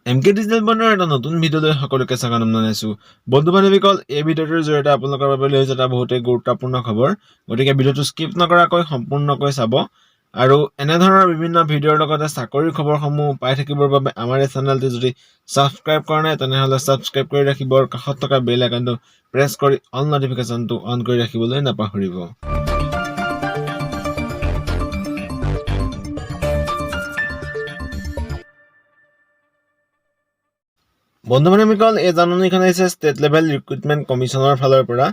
MK digital বনৰ এটা নতুন ভিডিঅ'লৈ সকলোকে স্বাগতম জনাইছো। বন্ধু-বান্ধৱীসকল, এই ভিডিঅ'টোৰ জৰিয়তে আপোনালোকৰ বাবে লৈ আহিছে এটা বহুতেই গুৰুত্বপূৰ্ণ খবৰ। গতিকে ভিডিঅ'টো স্কিপ নকৰাকৈ সম্পূৰ্ণকৈ চাব আৰু এনে ধৰণৰ বিভিন্ন ভিডিঅ'ৰ লগতে চাকৰিৰ খবৰসমূহ পাই থাকিবৰ বাবে আমাৰ এই চেনেলটো যদি সাবস্ক্ৰাইব কৰা নাই তেনেহ'লে সাবস্ক্ৰাইব কৰি ৰাখিব আৰু কাষত থকা বেল আইকনটো প্ৰেছ কৰি অল নটিফিকেশ্যনটো অন কৰি ৰাখিবলৈ নাপাহৰিব। বন্ধু-বান্ধৱীসকল, এই জাননীখন আহিছে ষ্টেট লেভেল ৰিক্ৰুটমেণ্ট কমিশ্যনৰ ফালৰ পৰা।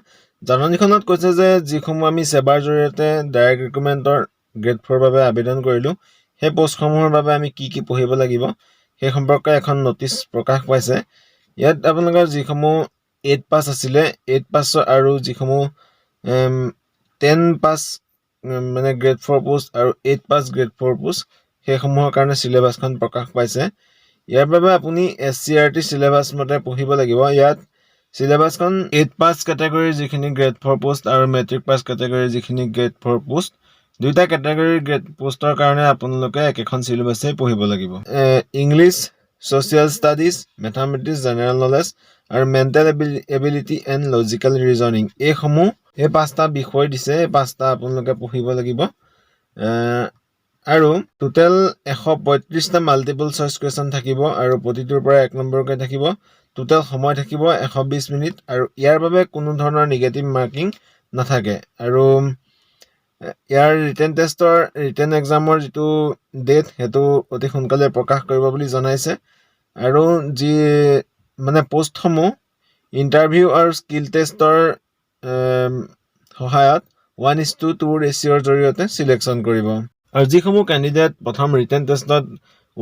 জাননীখনত কৈছে যে যিসমূহ আমি সেৱাৰ জৰিয়তে ডাইৰেক্ট ৰিক্ৰুটমেণ্টৰ গ্ৰেড 4 বাবে আবেদন কৰিলোঁ, সেই পোষ্টসমূহৰ বাবে আমি কি কি পঢ়িব লাগিব সেই সম্পৰ্কে এখন নটিচ প্ৰকাশ পাইছে। ইয়াত আপোনালোকৰ যিসমূহ 8 পাছ আছিলে, 8 পাছ আৰু যিসমূহ 10 পাছ মানে গ্ৰেড 4 পোষ্ট আৰু 8 পাছ গ্ৰেড 4 পোষ্ট সেইসমূহৰ কাৰণে চিলেবাছখন প্ৰকাশ পাইছে। ইয়াৰ বাবে আপুনি SCRT চিলেবাছ মতে পঢ়িব লাগিব। ইয়াত চিলেবাছখন 8 পাছ কেটেগৰীৰ যিখিনি গ্ৰেড 4 পোষ্ট আৰু মেট্ৰিক পাছ কেটেগৰীৰ যিখিনি গ্ৰেড 4 পোষ্ট, দুইটা কেটেগৰীৰ গ্ৰেড পোষ্টৰ কাৰণে আপোনালোকে একেখন চিলেবাছেই পঢ়িব লাগিব। English, social studies, mathematics, general knowledge আৰু mental ability and logical reasoning, এই 5টা বিষয় দিছে। এই 5টা আপোনালোকে পঢ়িব লাগিব। আৰু টোটেল 135টা মাল্টিপল চইচ কুৱেশ্যন থাকিব আৰু প্ৰতিটোৰ পৰা 1 নম্বৰকৈ থাকিব। টোটেল সময় থাকিব 120 মিনিট আৰু ইয়াৰ বাবে কোনো ধৰণৰ নিগেটিভ মাৰ্কিং নাথাকে। আৰু ইয়াৰ ৰিটেন এক্সামৰ যিটো ডেট সেইটো অতি সোনকালে প্ৰকাশ কৰিব বুলি জনাইছে। আৰু যি মানে পোষ্টসমূহ ইণ্টাৰভিউ আৰু স্কিল টেষ্টৰ সহায়ত 1:2 ৰেচিঅ'ৰ জৰিয়তে চিলেকশ্যন কৰিব। আৰু যিসমূহ কেণ্ডিডেট প্ৰথম ৰিটেন টেষ্টত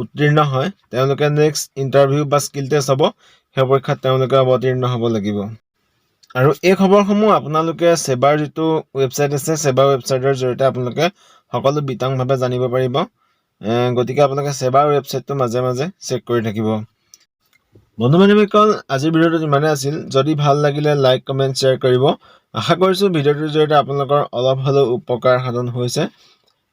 উত্তীৰ্ণ হয় তেওঁলোকে নেক্সট ইণ্টাৰভিউ বা স্কিল টেষ্ট হ'ব, সেই পৰীক্ষাত তেওঁলোকে অৱতীৰ্ণ হ'ব লাগিব। আৰু এই খবৰসমূহ আপোনালোকে সেৱাৰ যিটো ৱেবছাইট আছে, সেৱাৰ ৱেবছাইটৰ জৰিয়তে আপোনালোকে সকলো বিতংভাৱে জানিব পাৰিব। গতিকে আপোনালোকে সেৱাৰ ৱেবছাইটটো মাজে মাজে চেক কৰি থাকিব। বন্ধু-বান্ধৱীসকল, আজিৰ ভিডিঅ'টো ইমানেই আছিল। যদি ভাল লাগিলে লাইক, কমেণ্ট, শ্বেয়াৰ কৰিব। আশা কৰিছোঁ ভিডিঅ'টোৰ জৰিয়তে আপোনালোকৰ অলপ হ'লেও উপকাৰ সাধন হৈছে।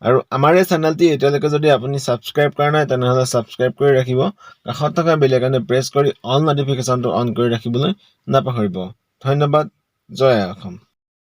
আৰু আমাৰ এই চেনেলটি এতিয়ালৈকে যদি আপুনি ছাবস্ক্ৰাইব কৰা নাই তেনেহ'লে ছাবস্ক্ৰাইব কৰি ৰাখিব। কাষত থকা বেল আইকনটো প্ৰেছ কৰি অল নটিফিকেশ্যনটো অন কৰি ৰাখিবলৈ নাপাহৰিব। ধন্যবাদ। জয় অসম।